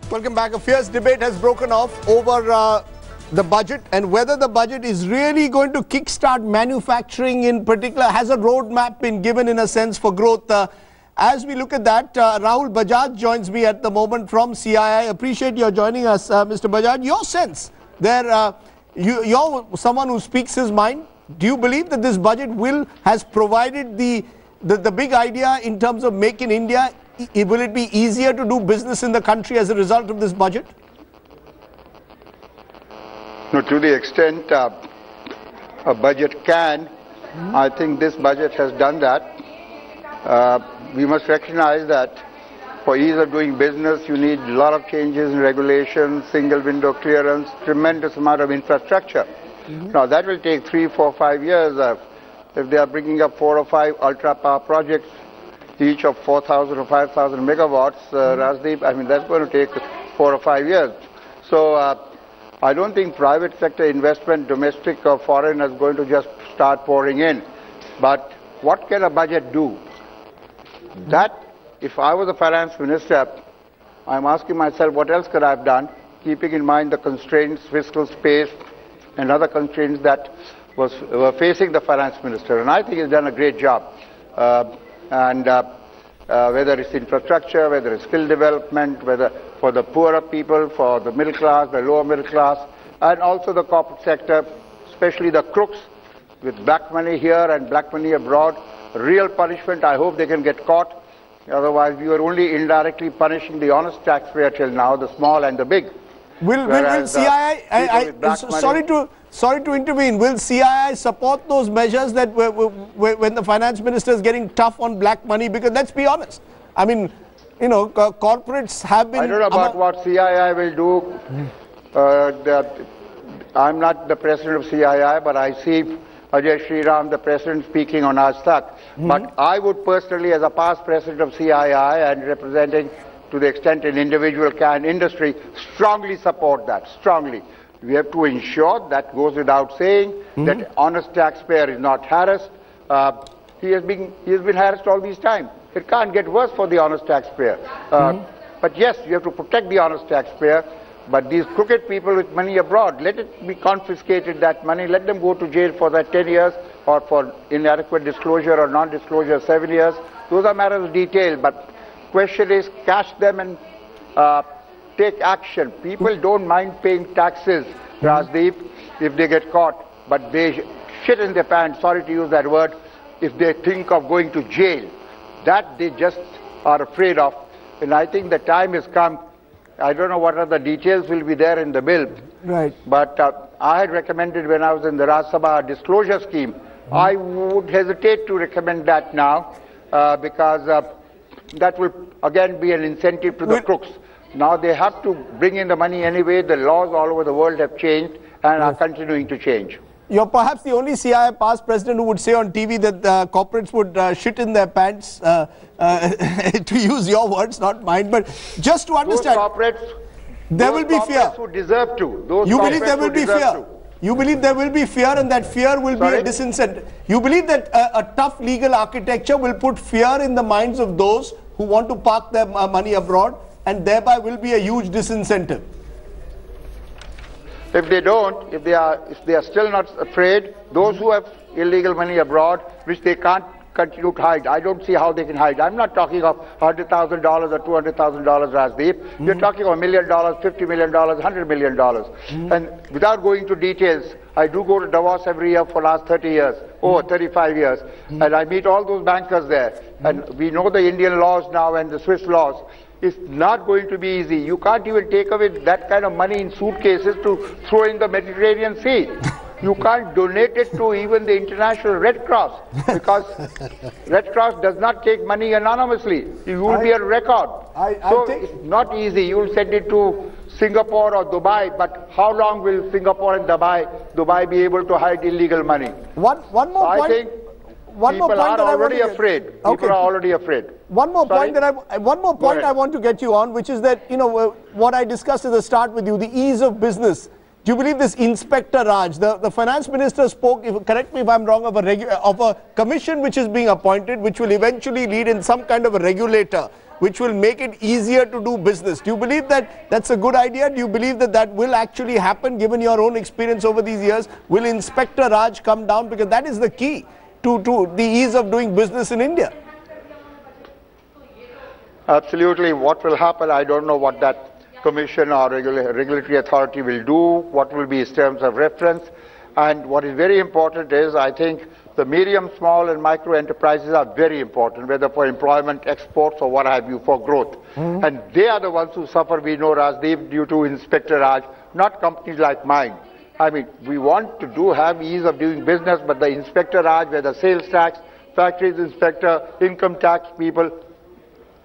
Welcome back. A fierce debate has broken off over the budget and whether the budget is really going to kickstart manufacturing in particular. Has a roadmap been given in a sense for growth? As we look at that, Rahul Bajaj joins me at the moment from CII. Appreciate your joining us, Mr. Bajaj. Your sense, you're someone who speaks his mind. Do you believe that this budget has provided the big idea in terms of Make in India? Will it be easier to do business in the country as a result of this budget? No, to the extent a budget can, I think this budget has done that. We must recognize that for ease of doing business, you need a lot of changes in regulations, single window clearance, tremendous amount of infrastructure. Now that will take 3, 4, 5 years. If they are bringing up 4 or 5 ultra power projects, each of 4,000 or 5,000 megawatts, Rajdeep, I mean, that's going to take 4 or 5 years. So I don't think private sector investment, domestic or foreign, is going to just start pouring in. But what can a budget do? That, if I was the finance minister, I'm asking myself what else could I have done, keeping in mind the constraints, fiscal space, and other constraints that were facing the finance minister. And I think he's done a great job. Whether it's infrastructure, whether it's skill development, whether for the poorer people, for the middle class, the lower middle class, and also the corporate sector, especially the crooks with black money here and black money abroad. Real punishment. I hope they can get caught. Otherwise, we were only indirectly punishing the honest taxpayer till now, the small and the big. Will CII, sorry to intervene, will CII support those measures that when the finance minister is getting tough on black money? Because let's be honest, I mean, you know, corporates have been... I don't know about what CII will do. I'm not the president of CII, but I see Ajay Shriram, the president, speaking on Aaj Tak. But I would personally, as a past president of CII and representing to the extent an individual can industry, strongly support that, strongly. We have to ensure, that goes without saying, that honest taxpayer is not harassed. He has been harassed all these time. It can't get worse for the honest taxpayer. But yes, you have to protect the honest taxpayer. But these crooked people with money abroad, let it be confiscated, that money, let them go to jail for that 10 years or for inadequate disclosure or non-disclosure 7 years. Those are matters of detail. But question is, catch them and take action. People don't mind paying taxes, Rajdeep, if they get caught, but they shit in their pants, sorry to use that word, if they think of going to jail. That they just are afraid of. And I think the time has come. I don't know what other details will be there in the bill. Right. But I had recommended when I was in the Rajya Sabha disclosure scheme, I would hesitate to recommend that now because that will again be an incentive to the crooks. Now they have to bring in the money anyway. The laws all over the world have changed and are continuing to change. You're perhaps the only CII past president who would say on TV that corporates would shit in their pants, to use your words, not mine. But just to understand, there will be fear. Who deserve to. Those you believe there will be fear? You believe there will be fear, and that fear will be a disincentive. You believe that a tough legal architecture will put fear in the minds of those who want to park their money abroad, and thereby will be a huge disincentive. If they don't, if they are still not afraid, those who have illegal money abroad, which they can't continue to hide, I don't see how they can hide. I'm not talking of $100,000 or $200,000, Rajdeep. We're talking of $1 million, $50 million, $100 million. And without going into details, I do go to Davos every year for the last 30 years, over 35 years, and I meet all those bankers there. And we know the Indian laws now and the Swiss laws. It's not going to be easy. You can't even take away that kind of money in suitcases to throw in the Mediterranean Sea. You can't donate it to even the International Red Cross because Red Cross does not take money anonymously. You will be on record. So it's not easy. You will send it to Singapore or Dubai, but how long will Singapore and Dubai be able to hide illegal money? One more point. I think people are already afraid. People are already afraid. One more point I want to get you on, which is that, you know, what I discussed at the start with you, the ease of business. Do you believe this Inspector Raj, the finance minister spoke, correct me if I'm wrong, of a commission which is being appointed, which will eventually lead in some kind of a regulator which will make it easier to do business. Do you believe that that's a good idea? Do you believe that that will actually happen, given your own experience over these years? Will Inspector Raj come down? Because that is the key to the ease of doing business in India. Absolutely. What will happen, I don't know what that commission or regulatory authority will do, what will be its terms of reference. And what is very important is, I think, the medium, small and micro enterprises are very important, whether for employment, exports or what have you, for growth. And they are the ones who suffer, we know, Rajdeep, due to Inspector Raj, not companies like mine. I mean, we want to have ease of doing business, but the Inspector Raj, whether sales tax, factories inspector, income tax people,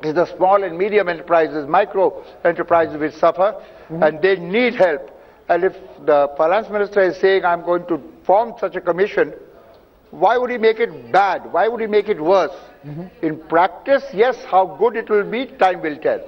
is the small and medium enterprises, micro enterprises which suffer, and they need help. And if the Finance Minister is saying, I'm going to form such a commission, why would he make it bad? Why would he make it worse? In practice, yes, how good it will be, time will tell.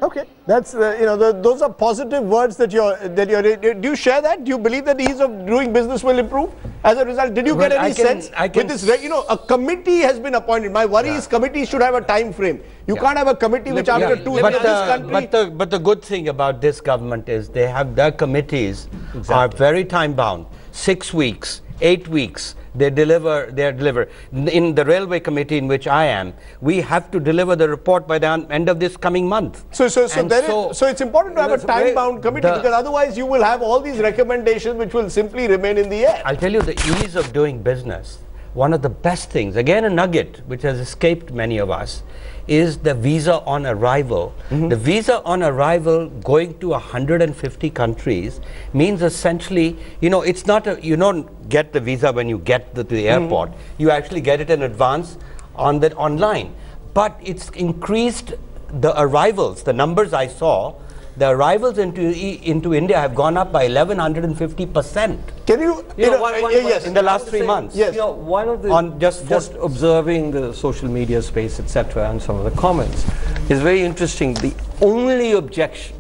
Okay, that's those are positive words that do you share that? Do you believe that the ease of doing business will improve as a result? Did you get any sense with this? A committee has been appointed. My worry is committees should have a time frame. You can't have a committee which after 2 years this country. But the good thing about this government is they have their committees are very time bound. 6 weeks, 8 weeks. They deliver. In the railway committee in which I am, we have to deliver the report by the end of this coming month. So it's important to have a time-bound committee, because otherwise you will have all these recommendations which will simply remain in the air. I'll tell you the ease of doing business. One of the best things, again a nugget which has escaped many of us, is the visa on arrival. The visa on arrival going to 150 countries means essentially, it's not you don't get the visa when you get to the airport. You actually get it in advance online. But it's increased the arrivals. The numbers I saw, the arrivals into India have gone up by 1,150%. Can you, yes, in the last 3 months? Yes. One of the just observing the social media space, etc., and some of the comments is very interesting. The only objection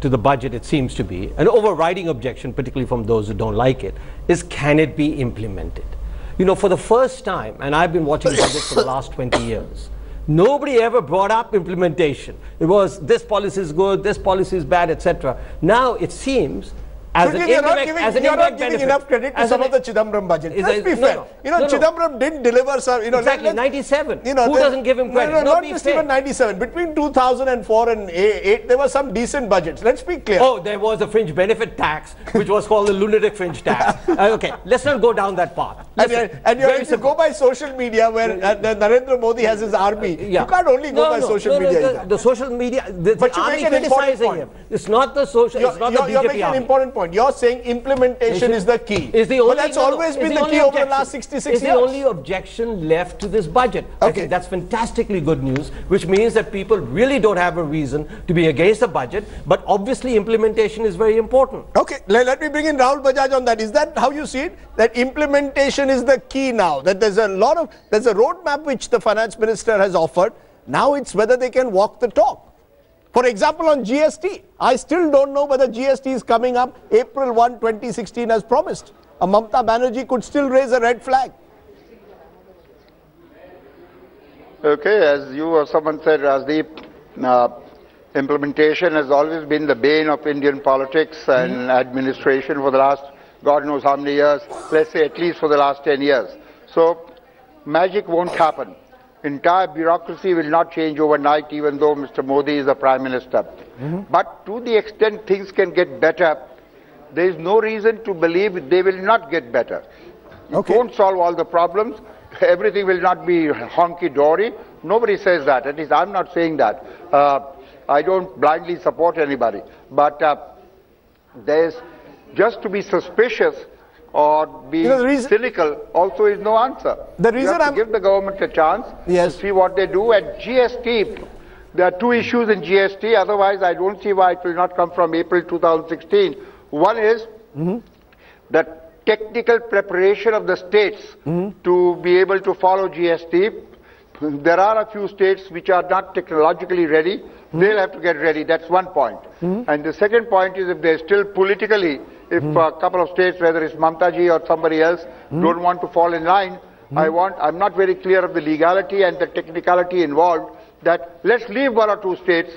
to the budget, it seems to be, an overriding objection, particularly from those who don't like it, is can it be implemented? For the first time, and I've been watching budgets for the last 20 years, nobody ever brought up implementation. It was this policy is good, this policy is bad, etc. Now it seems as an indirect benefit. You're not giving enough credit to some of the Chidambaram budget. Let's be fair. Chidambaram didn't deliver some. Exactly, 97. Who doesn't give him credit? No, not just even 97. Between 2004 and 8, there were some decent budgets. Let's be clear. Oh, there was a fringe benefit tax, which was called the lunatic fringe tax. Okay, let's not go down that path. If you go by social media, where Narendra Modi has his army, you can't only go by social media. The social media, the army criticizing him. It's not the social. It's not the BJP You're making an important point. You're saying implementation is the key. But that's always been the key over the last 66 years. It's the only objection left to this budget. I think that's fantastically good news, which means that people really don't have a reason to be against the budget, but obviously implementation is very important. Okay, let me bring in Rahul Bajaj on that. Is that how you see it? That implementation is the key now? That there's a roadmap which the Finance Minister has offered. Now it's whether they can walk the talk. For example, on GST, I still don't know whether GST is coming up April 1, 2016 as promised. Mamata Banerjee could still raise a red flag. Okay, as you or someone said, Rajdeep, implementation has always been the bane of Indian politics and administration for the last God knows how many years, let's say at least for the last 10 years. So, magic won't happen. Entire bureaucracy will not change overnight, even though Mr. Modi is the Prime Minister. But to the extent things can get better, there is no reason to believe they will not get better. It won't solve all the problems. Everything will not be honky-dory. Nobody says that. At least I'm not saying that. I don't blindly support anybody. But there's just to be suspicious or be cynical also is no answer. The reason you have to give the government a chance to see what they do. At GST, there are two issues in GST, otherwise I don't see why it will not come from April 2016. One is the technical preparation of the states to be able to follow GST. There are a few states which are not technologically ready. They'll have to get ready. That's one point. And the second point is if they're still politically, if a couple of states, whether it's Mamata ji or somebody else, don't want to fall in line, I'm not very clear of the legality and the technicality involved that let's leave 1 or 2 states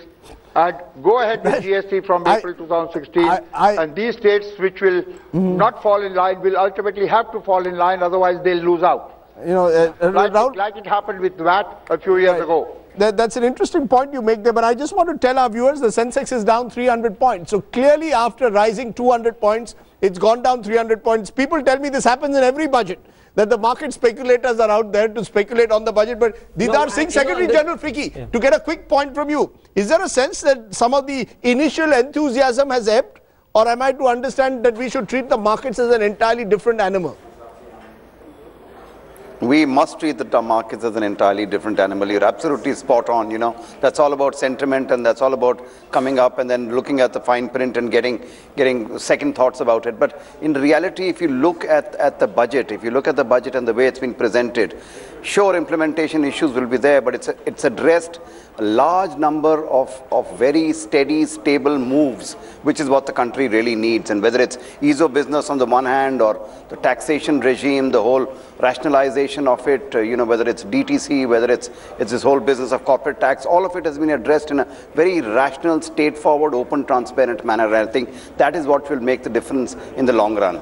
and go ahead with GST from April 2016, and these states which will not fall in line will ultimately have to fall in line, otherwise they'll lose out. You know, like it happened with VAT a few years ago. That's an interesting point you make there, but I just want to tell our viewers the Sensex is down 300 points. So clearly after rising 200 points, it's gone down 300 points. People tell me this happens in every budget, that the market speculators are out there to speculate on the budget. But Didar Singh, Secretary General FICCI, to get a quick point from you, is there a sense that some of the initial enthusiasm has ebbed, or am I to understand that we should treat the markets as an entirely different animal? We must treat the markets as an entirely different animal. You're absolutely spot on, you know. That's all about sentiment, and that's all about coming up and then looking at the fine print and getting second thoughts about it. But in reality, if you look at the budget, and the way it's been presented, sure, implementation issues will be there, but it's addressed a large number of very steady, stable moves, which is what the country really needs. And whether it's ease of business on the one hand, or the taxation regime, the whole rationalization of it, you know, whether it's DTC, whether it's this whole business of corporate tax, all of it has been addressed in a very rational, straightforward, open, transparent manner. And I think that is what will make the difference in the long run.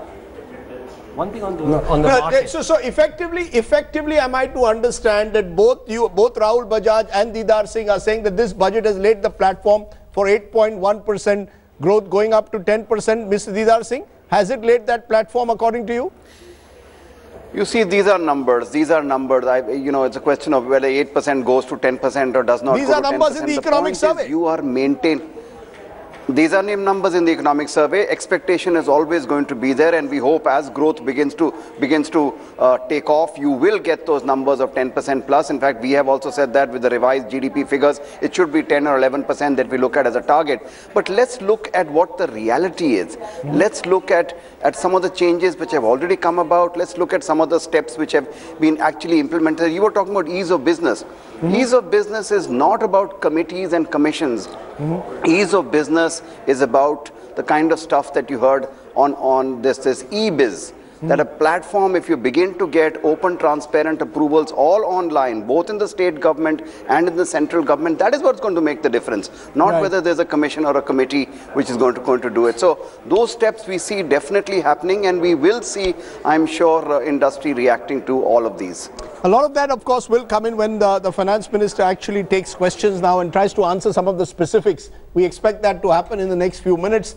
One thing on the market. So effectively, am I to understand that both Rahul Bajaj and Didar Singh are saying that this budget has laid the platform for 8.1% growth going up to 10%? Mr. Didar Singh, has it laid that platform according to you? You see, these are numbers. You know, it's a question of whether 8% goes to 10% or does not. These are numbers in the economic survey. You are maintained. These are named numbers in the economic survey. Expectation is always going to be there, and we hope as growth begins to take off, you will get those numbers of 10% plus. In fact, we have also said that with the revised GDP figures, it should be 10 or 11% that we look at as a target. But let's look at what the reality is. Let's look at some of the changes which have already come about. Let's look at some of the steps which have been actually implemented. You were talking about ease of business. Ease of business is not about committees and commissions. Ease of business is about the kind of stuff that you heard on this e-biz. That a platform, if you begin to get open, transparent approvals all online, both in the state government and in the central government, that is what's going to make the difference. Not whether there's a commission or a committee which is going to do it. So those steps we see definitely happening, and we will see, I'm sure, industry reacting to all of these. A lot of that, of course, will come in when the finance minister actually takes questions now and tries to answer some of the specifics. We expect that to happen in the next few minutes.